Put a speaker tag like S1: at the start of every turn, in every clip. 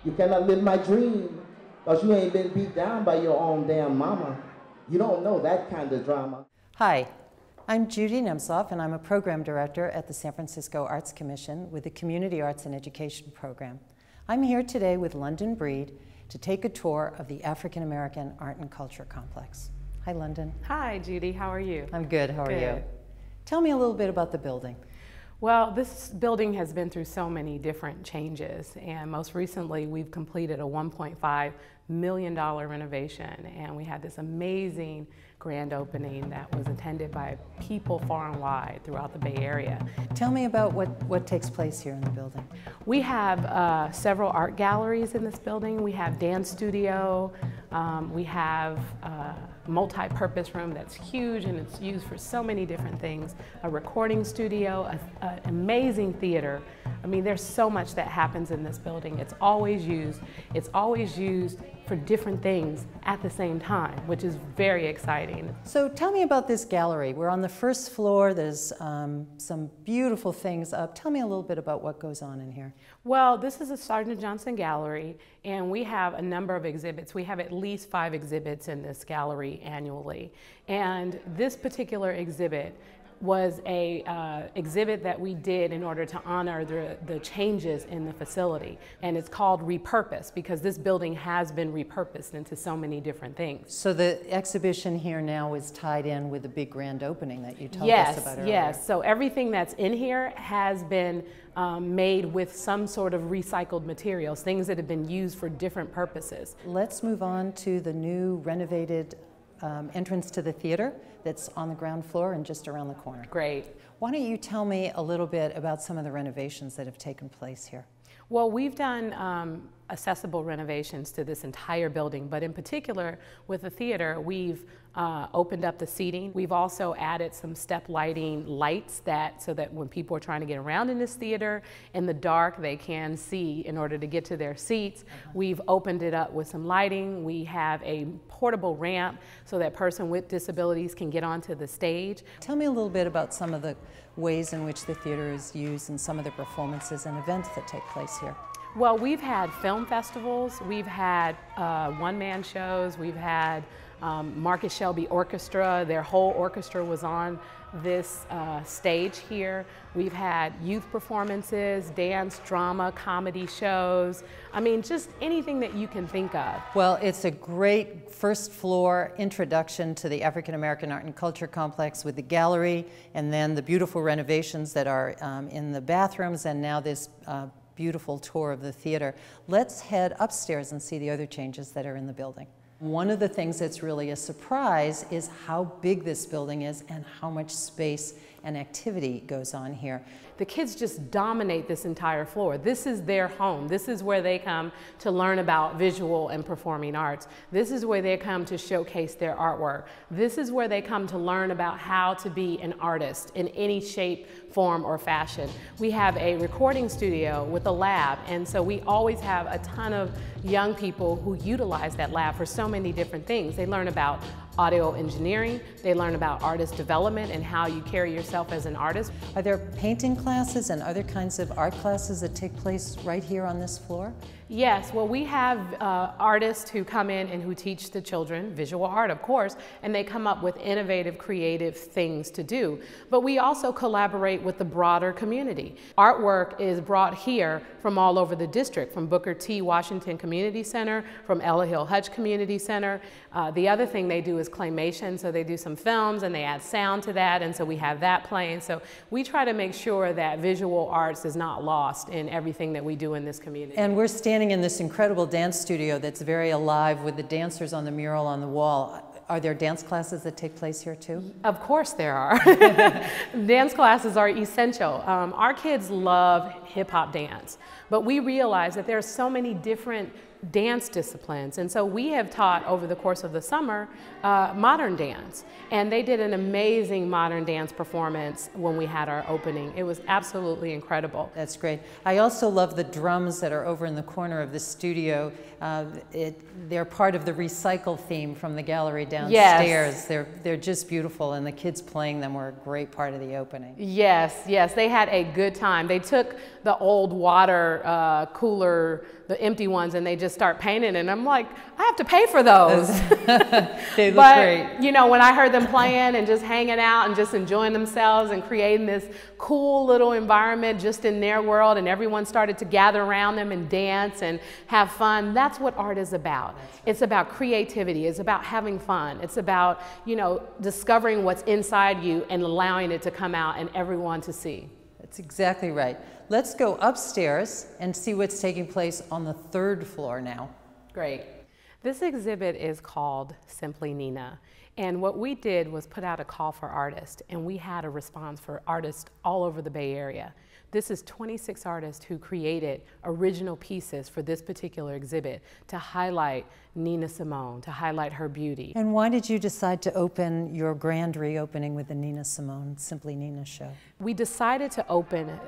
S1: You cannot live my dream because you ain't been beat down by your own damn mama. You don't know that kind of drama.
S2: Hi, I'm Judy Nemtsov, and I'm a program director at the San Francisco Arts Commission with the Community Arts and Education Program. I'm here today with London Breed to take a tour of the African American Art and Culture Complex. Hi, London.
S3: Hi, Judy. How are you?
S2: I'm good. How are you? Tell me a little bit about the building.
S3: Well, this building has been through so many different changes, and most recently we've completed a $1.5 million renovation, and we had this amazing grand opening that was attended by people far and wide throughout the Bay Area.
S2: Tell me about what takes place here in the building.
S3: We have several art galleries in this building. We have dance studio. We have a multi-purpose room that's huge and it's used for so many different things. A recording studio, an amazing theater. I mean, there's so much that happens in this building. It's always used for different things at the same time, which is very exciting.
S2: So tell me about this gallery. We're on the first floor. There's some beautiful things up. Tell me a little bit about what goes on in here.
S3: Well, this is a Sergeant Johnson gallery, and we have a number of exhibits. We have at least 5 exhibits in this gallery annually. And this particular exhibit was a exhibit that we did in order to honor the changes in the facility. And it's called Repurpose because this building has been repurposed into so many different things.
S2: So the exhibition here now is tied in with the big grand opening that you told us about earlier.
S3: Yes, so everything that's in here has been made with some sort of recycled materials, things that have been used for different purposes.
S2: Let's move on to the new renovated entrance to the theater that's on the ground floor and just around the corner.
S3: Great.
S2: Why don't you tell me a little bit about some of the renovations that have taken place here?
S3: Well, we've done accessible renovations to this entire building, but in particular with the theater, we've opened up the seating. We've also added some step lighting lights so that when people are trying to get around in this theater in the dark, they can see in order to get to their seats. We've opened it up with some lighting. We have a portable ramp so that person with disabilities can get onto the stage.
S2: Tell me a little bit about some of the ways in which the theater is used and some of the performances and events that take place here.
S3: Well, we've had film festivals, we've had one-man shows, we've had Marcus Shelby Orchestra. Their whole orchestra was on this stage here. We've had youth performances, dance, drama, comedy shows. I mean, just anything that you can think of.
S2: Well, it's a great first floor introduction to the African American Art and Culture Complex with the gallery and then the beautiful renovations that are in the bathrooms and now this beautiful tour of the theater. Let's head upstairs and see the other changes that are in the building. One of the things that's really a surprise is how big this building is and how much space and activity goes on here.
S3: The kids just dominate this entire floor. This is their home. This is where they come to learn about visual and performing arts. This is where they come to showcase their artwork. This is where they come to learn about how to be an artist in any shape, form, or fashion. We have a recording studio with a lab, and so we always have a ton of young people who utilize that lab for so many different things. They learn about audio engineering, they learn about artist development and how you carry yourself as an artist.
S2: Are there painting classes and other kinds of art classes that take place right here on this floor?
S3: Yes, well, we have artists who come in and who teach the children visual art, of course, and they come up with innovative, creative things to do. But we also collaborate with the broader community. Artwork is brought here from all over the district, from Booker T. Washington Community Center, from Ella Hill Hutch Community Center. The other thing they do is claymation, so they do some films and they add sound to that, and so we have that playing. So we try to make sure that visual arts is not lost in everything that we do in this community.
S2: And we're standing in this incredible dance studio that's very alive with the dancers on the mural on the wall. Are there dance classes that take place here too?
S3: Of course there are. Dance classes are essential. Our kids love hip-hop dance, but we realize that there are so many different dance disciplines, and so we have taught over the course of the summer modern dance, and they did an amazing modern dance performance when we had our opening. It was absolutely incredible.
S2: That's great. I also love the drums that are over in the corner of the studio. They're part of the recycle theme from the gallery downstairs.
S3: Yes.
S2: They're just beautiful, and the kids playing them were a great part of the opening.
S3: Yes, yes, they had a good time. They took the old water cooler the empty ones and they just start painting, and I'm like, I have to pay for those.
S2: They look
S3: But,
S2: great.
S3: you know, when I heard them playing and just hanging out and just enjoying themselves and creating this cool little environment just in their world, and everyone started to gather around them and dance and have fun, that's what art is about. It's about creativity. It's about having fun. It's about, you know, discovering what's inside you and allowing it to come out and everyone to see.
S2: That's exactly right. Let's go upstairs and see what's taking place on the 3rd floor now.
S3: Great. This exhibit is called Simply Nina. And what we did was put out a call for artists, and we had a response for artists all over the Bay Area. This is 26 artists who created original pieces for this particular exhibit to highlight Nina Simone, to highlight her beauty.
S2: And why did you decide to open your grand reopening with the Nina Simone, Simply Nina show?
S3: We decided to open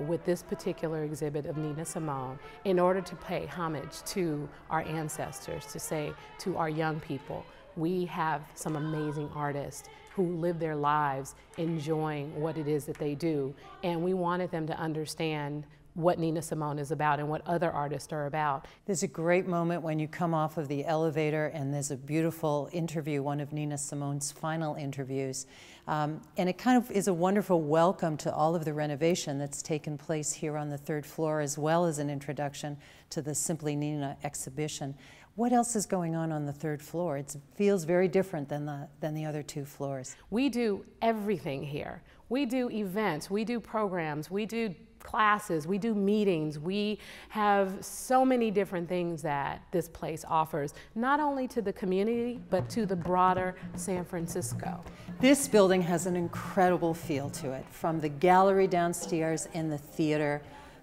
S3: with this particular exhibit of Nina Simone in order to pay homage to our ancestors, to say to our young people, we have some amazing artists who live their lives enjoying what it is that they do. And we wanted them to understand what Nina Simone is about and what other artists are about.
S2: There's a great moment when you come off of the elevator and there's a beautiful interview, one of Nina Simone's final interviews. And it kind of is a wonderful welcome to all of the renovation that's taken place here on the 3rd floor, as well as an introduction to the Simply Nina exhibition. What else is going on the 3rd floor? It feels very different than the other 2 floors.
S3: We do everything here. We do events, we do programs, we do classes, we do meetings. We have so many different things that this place offers, not only to the community, but to the broader San Francisco.
S2: This building has an incredible feel to it, from the gallery downstairs in the theater,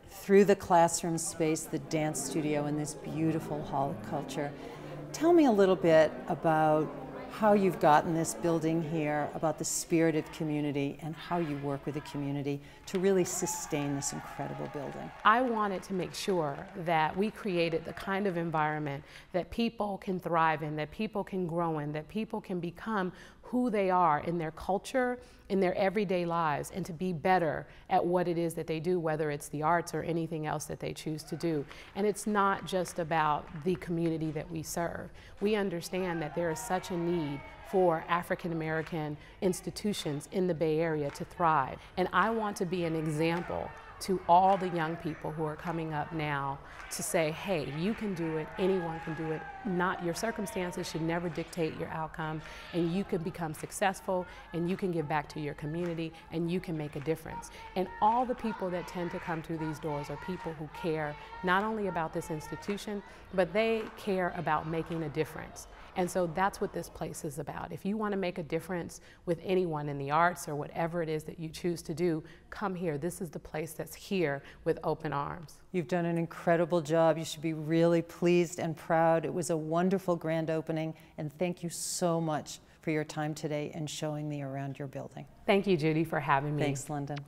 S2: through the classroom space, the dance studio, and this beautiful hall of culture. Tell me a little bit about how you've gotten this building here, about the spirit of community, and how you work with the community to really sustain this incredible building.
S3: I wanted to make sure that we created the kind of environment that people can thrive in, that people can grow in, that people can become who they are in their culture, in their everyday lives, and to be better at what it is that they do, whether it's the arts or anything else that they choose to do. And it's not just about the community that we serve. We understand that there is such a need for African American institutions in the Bay Area to thrive. And I want to be an example to all the young people who are coming up now to say, hey, you can do it, anyone can do it. Not your circumstances should never dictate your outcome, and you can become successful, and you can give back to your community, and you can make a difference. And all the people that tend to come through these doors are people who care not only about this institution, but they care about making a difference. And so that's what this place is about. If you want to make a difference with anyone in the arts or whatever it is that you choose to do, come here. This is the place that's here with open arms.
S2: You've done an incredible job. You should be really pleased and proud. It was a wonderful grand opening, and thank you so much for your time today and showing me around your building.
S3: Thank you, Judy, for having me.
S2: Thanks, London.